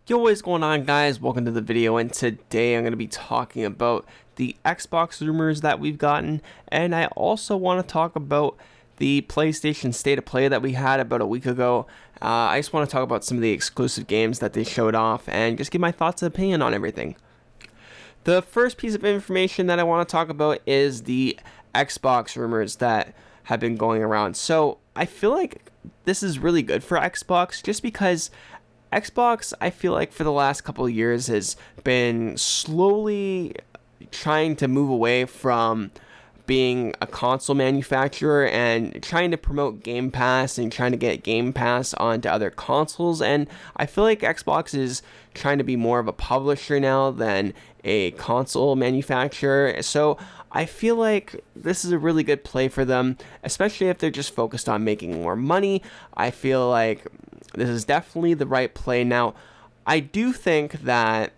Yo, what is going on, guys? Welcome to the video, and today I'm going to be talking about the Xbox rumors that we've gotten, and I also want to talk about the PlayStation State of Play that we had about a week ago. I just want to talk about some of the exclusive games that they showed off and just give my thoughts and opinion on everything. The first piece of information that I want to talk about is the Xbox rumors that have been going around. So I feel like this is really good for Xbox just because Xbox, I feel like for the last couple of years has been slowly trying to move away from being a console manufacturer and trying to promote Game Pass and trying to get Game Pass onto other consoles. And I feel like Xbox is trying to be more of a publisher now than a console manufacturer. So I feel like this is a really good play for them, especially if they're just focused on making more money. I feel like this is definitely the right play. Now, I do think that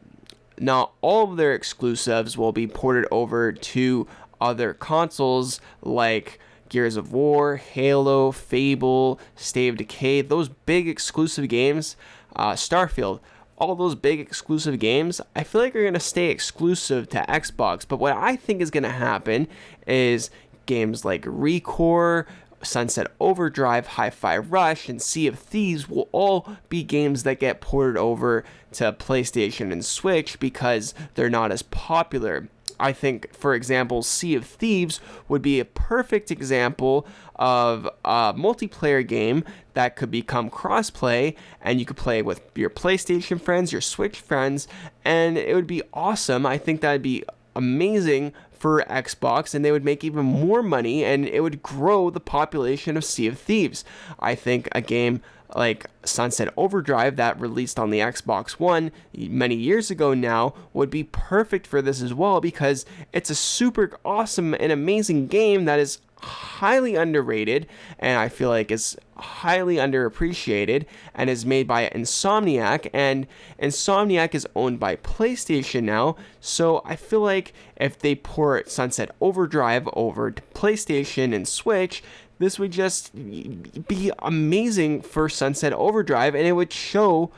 not all of their exclusives will be ported over to other consoles like Gears of War, Halo, Fable, State of Decay, those big exclusive games, Starfield, all those big exclusive games, I feel like are going to stay exclusive to Xbox. But what I think is going to happen is games like Recore, Sunset Overdrive, Hi-Fi Rush, and Sea of Thieves will all be games that get ported over to PlayStation and Switch because they're not as popular. I think, for example, Sea of Thieves would be a perfect example of a multiplayer game that could become crossplay, and you could play with your PlayStation friends, your Switch friends, and it would be awesome. I think that would be amazing for Xbox, and they would make even more money, and it would grow the population of Sea of Thieves. I think a game like Sunset Overdrive that released on the Xbox One many years ago now would be perfect for this as well, because it's a super awesome and amazing game that is highly underrated and I feel like is highly underappreciated and is made by Insomniac, and Insomniac is owned by PlayStation now. So I feel like if they port Sunset Overdrive over to PlayStation and Switch, this would just be amazing for Sunset Overdrive, and it would show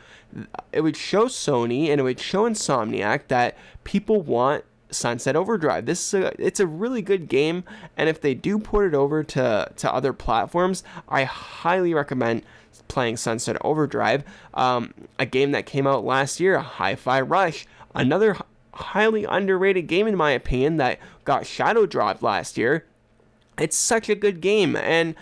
Sony and it would show Insomniac that people want Sunset Overdrive. It's a really good game, and if they do port it over to other platforms, I highly recommend playing Sunset Overdrive. A game that came out last year, Hi-Fi Rush, another highly underrated game in my opinion that got shadow dropped last year. It's such a good game, and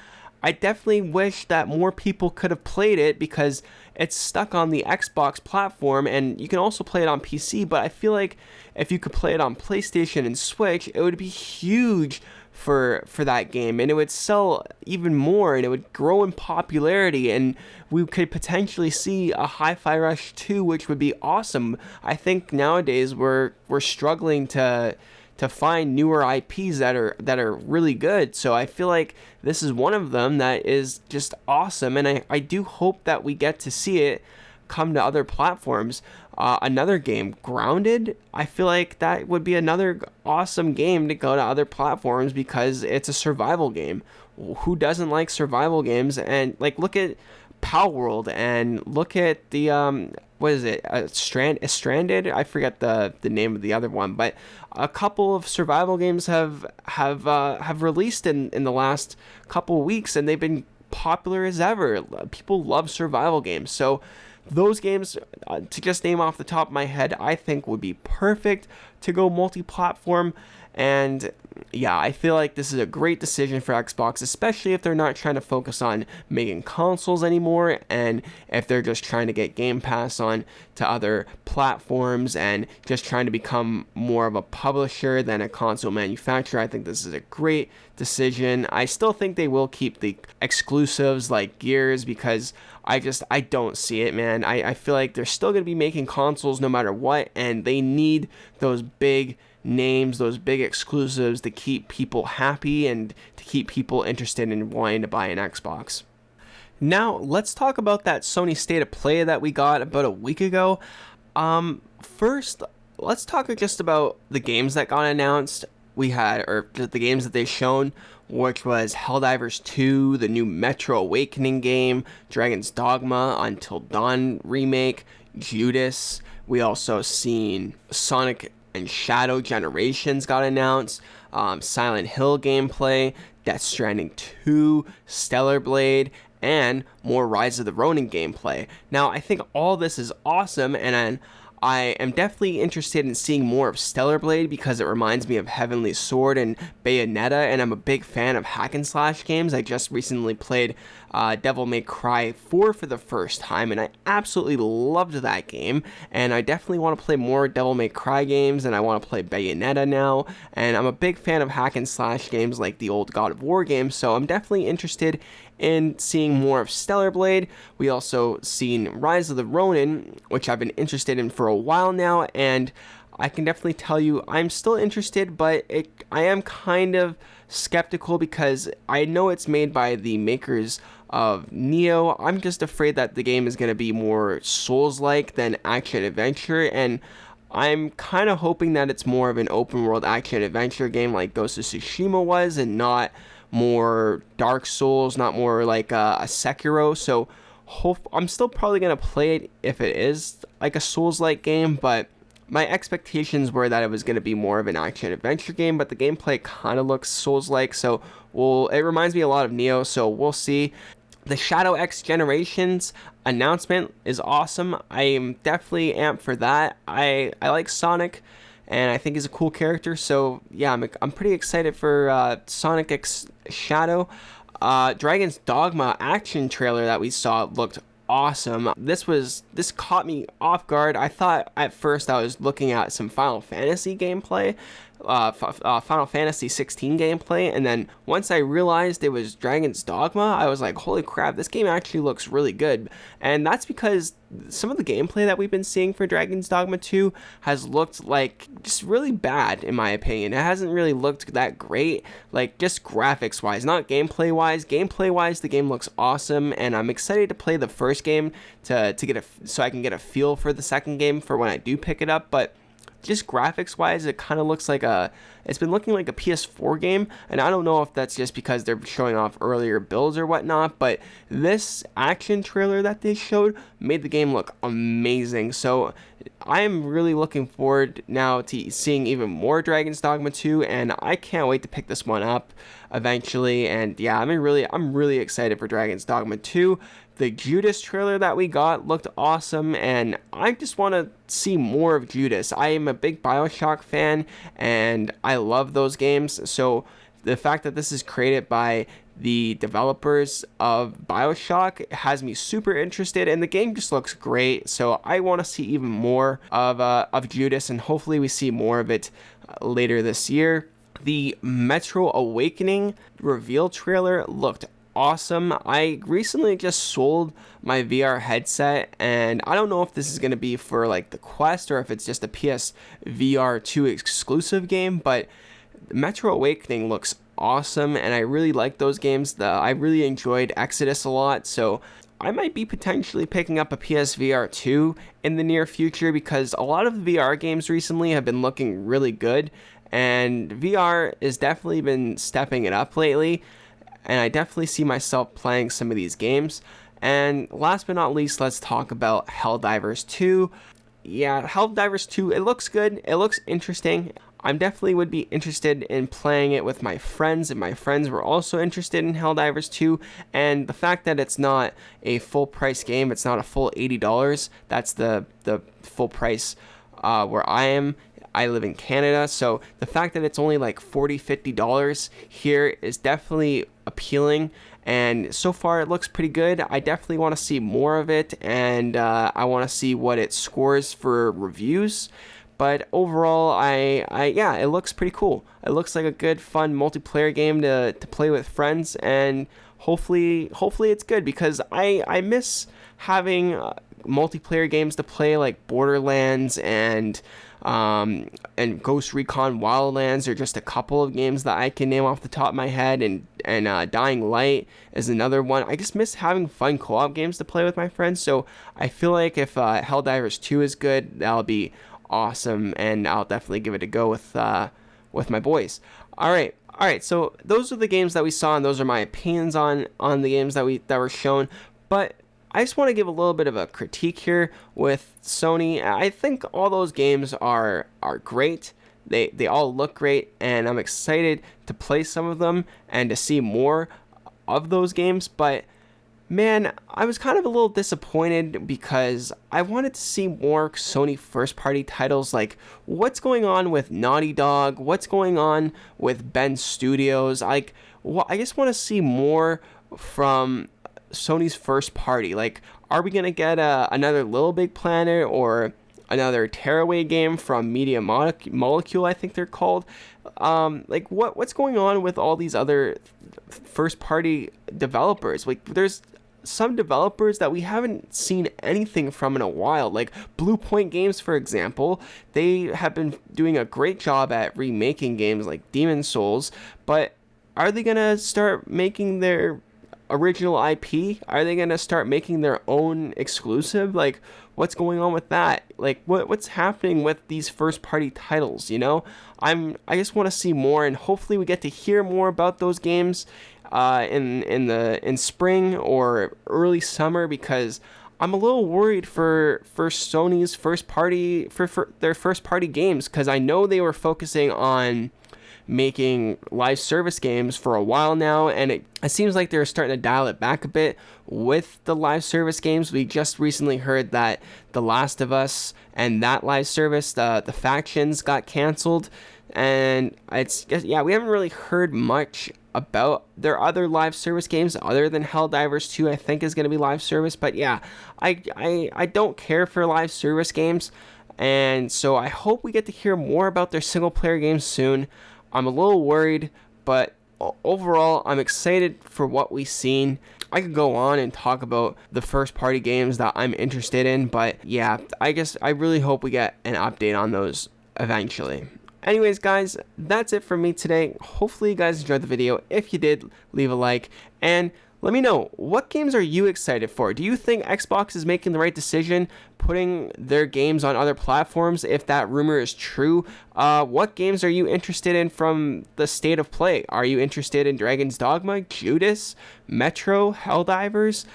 I definitely wish that more people could have played it because it's stuck on the Xbox platform, and you can also play it on PC, but I feel like if you could play it on PlayStation and Switch, it would be huge for that game, and it would sell even more, and it would grow in popularity, and we could potentially see a Hi-Fi Rush 2, which would be awesome. I think nowadays we're struggling to find newer IPs that are really good. So I feel like this is one of them that is just awesome, and I do hope that we get to see it come to other platforms. Another game, Grounded, I feel like that would be another awesome game to go to other platforms because it's a survival game. Who doesn't like survival games? And like, look at Power World and look at the what is it? Stranded? I forget the name of the other one, but a couple of survival games have released in the last couple of weeks, and they've been popular as ever. People love survival games, so those games, to just name off the top of my head, I think would be perfect to go multi-platform. And yeah, I feel like this is a great decision for Xbox, especially if they're not trying to focus on making consoles anymore, and if they're just trying to get Game Pass on to other platforms and just trying to become more of a publisher than a console manufacturer. I think this is a great decision. I still think they will keep the exclusives like Gears because I don't see it, man. I feel like they're still going to be making consoles no matter what, and they need those big names, those big exclusives to keep people happy and to keep people interested in wanting to buy an Xbox. Now, let's talk about that Sony State of Play that we got about a week ago. First, let's talk just about the games that got announced. We had, or the games that they've shown, which was Helldivers 2, the new Metro Awakening game, Dragon's Dogma, Until Dawn remake, Judas. We also seen Sonic and Shadow Generations got announced, Silent Hill gameplay, Death Stranding 2, Stellar Blade, and more Rise of the Ronin gameplay. Now, I think all this is awesome, and I am definitely interested in seeing more of Stellar Blade because it reminds me of Heavenly Sword and Bayonetta, and I'm a big fan of hack and slash games. I just recently played Devil May Cry 4 for the first time, and I absolutely loved that game, and I definitely want to play more Devil May Cry games, and I want to play Bayonetta now, and I'm a big fan of hack and slash games like the old God of War games, so I'm definitely interested in seeing more of Stellar Blade. We also seen Rise of the Ronin, which I've been interested in for a while now, and I can definitely tell you I'm still interested, but I am kind of skeptical because I know it's made by the makers of Nioh. I'm just afraid that the game is going to be more Souls-like than action-adventure, and I'm kind of hoping that it's more of an open-world action-adventure game like Ghost of Tsushima was, and not more Dark Souls, not more like a Sekiro. So I'm still probably going to play it if it is like a Souls-like game, but my expectations were that it was going to be more of an action-adventure game, but the gameplay kind of looks Souls-like, so it reminds me a lot of Nioh, so we'll see. The Shadow X Generations announcement is awesome. I am definitely amped for that. I like Sonic, and I think he's a cool character, so yeah, I'm pretty excited for Sonic X Shadow. Dragon's Dogma action trailer that we saw looked awesome. This caught me off guard. I thought at first I was looking at some Final Fantasy gameplay, Final Fantasy 16 gameplay, and then once I realized it was Dragon's Dogma, I was like, holy crap, this game actually looks really good. And that's because some of the gameplay that we've been seeing for Dragon's Dogma 2 has looked like just really bad, in my opinion. It hasn't really looked that great, like just graphics wise, not gameplay wise. Gameplay wise, the game looks awesome, and I'm excited to play the first game so I can get a feel for the second game for when I do pick it up. But just graphics wise, it kind of looks like it's been looking like a PS4 game, and I don't know if that's just because they're showing off earlier builds or whatnot, but this action trailer that they showed made the game look amazing. So I'm really looking forward now to seeing even more Dragon's Dogma 2, and I can't wait to pick this one up eventually. And yeah, I'm really excited for Dragon's Dogma 2. The Judas trailer that we got looked awesome, and I just want to see more of Judas. I am a big BioShock fan, and I love those games, so the fact that this is created by the developers of BioShock has me super interested, and the game just looks great, so I want to see even more of Judas, and hopefully we see more of it later this year. The Metro Awakening reveal trailer looked awesome. I recently just sold my VR headset, and I don't know if this is going to be for like the Quest or if it's just a PSVR 2 exclusive game, but Metro Awakening looks awesome, and I really like those games. I really enjoyed Exodus a lot, so I might be potentially picking up a PSVR 2 in the near future because a lot of the VR games recently have been looking really good, and VR has definitely been stepping it up lately, and I definitely see myself playing some of these games. And last but not least, let's talk about Helldivers 2. Yeah, Helldivers 2, it looks good, it looks interesting. I definitely would be interested in playing it with my friends, and my friends were also interested in Helldivers 2, and the fact that it's not a full price game, it's not a full $80, that's the full price where I am. I live in Canada, so the fact that it's only like $40-$50 here is definitely appealing, and so far it looks pretty good. I definitely want to see more of it, and I want to see what it scores for reviews. But overall, yeah, it looks pretty cool. It looks like a good, fun multiplayer game to play with friends, and hopefully it's good, because I miss having multiplayer games to play like Borderlands and Ghost Recon Wildlands are just a couple of games that I can name off the top of my head, and Dying Light is another one. I just miss having fun co-op games to play with my friends, so I feel like if Helldivers 2 is good, that'll be awesome, and I'll definitely give it a go with my boys. All right, so those are the games that we saw, and those are my opinions on the games that were shown. But I just want to give a little bit of a critique here with Sony. I think all those games are great. They all look great, and I'm excited to play some of them and to see more of those games. But man, I was kind of a little disappointed because I wanted to see more Sony first-party titles. Like, what's going on with Naughty Dog? What's going on with Ben Studios? Like, I just want to see more from Sony's first party. Like, are we gonna get another Little Big Planet or another Tearaway game from Media Molecule, I think they're called? Like, what's going on with all these other first party developers? Like, there's some developers that we haven't seen anything from in a while, like Blue Point Games, for example. They have been doing a great job at remaking games like Demon Souls, but are they gonna start making their original IP? Are they gonna start making their own exclusive? Like, what's going on with that? Like, what's happening with these first party titles? I just want to see more, and hopefully we get to hear more about those games in spring or early summer, because I'm a little worried for Sony's first party for their first party games, because I know they were focusing on making live service games for a while now, and it seems like they're starting to dial it back a bit with the live service games. We just recently heard that The Last of Us and that live service, the Factions, got canceled, and we haven't really heard much about their other live service games other than Helldivers 2, I think, is going to be live service. But yeah, I don't care for live service games, and so I hope we get to hear more about their single player games soon. I'm a little worried, but overall, I'm excited for what we've seen. I could go on and talk about the first party games that I'm interested in, but yeah, I guess I really hope we get an update on those eventually. Anyways, guys, that's it for me today. Hopefully you guys enjoyed the video. If you did, leave a like, and let me know, what games are you excited for? Do you think Xbox is making the right decision putting their games on other platforms, if that rumor is true? What games are you interested in from the state of play? Are you interested in Dragon's Dogma, Judas, Metro, Helldivers,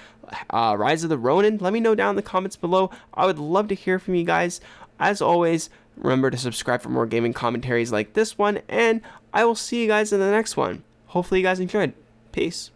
Rise of the Ronin? Let me know down in the comments below. I would love to hear from you guys. As always, remember to subscribe for more gaming commentaries like this one, and I will see you guys in the next one. Hopefully you guys enjoyed. Peace.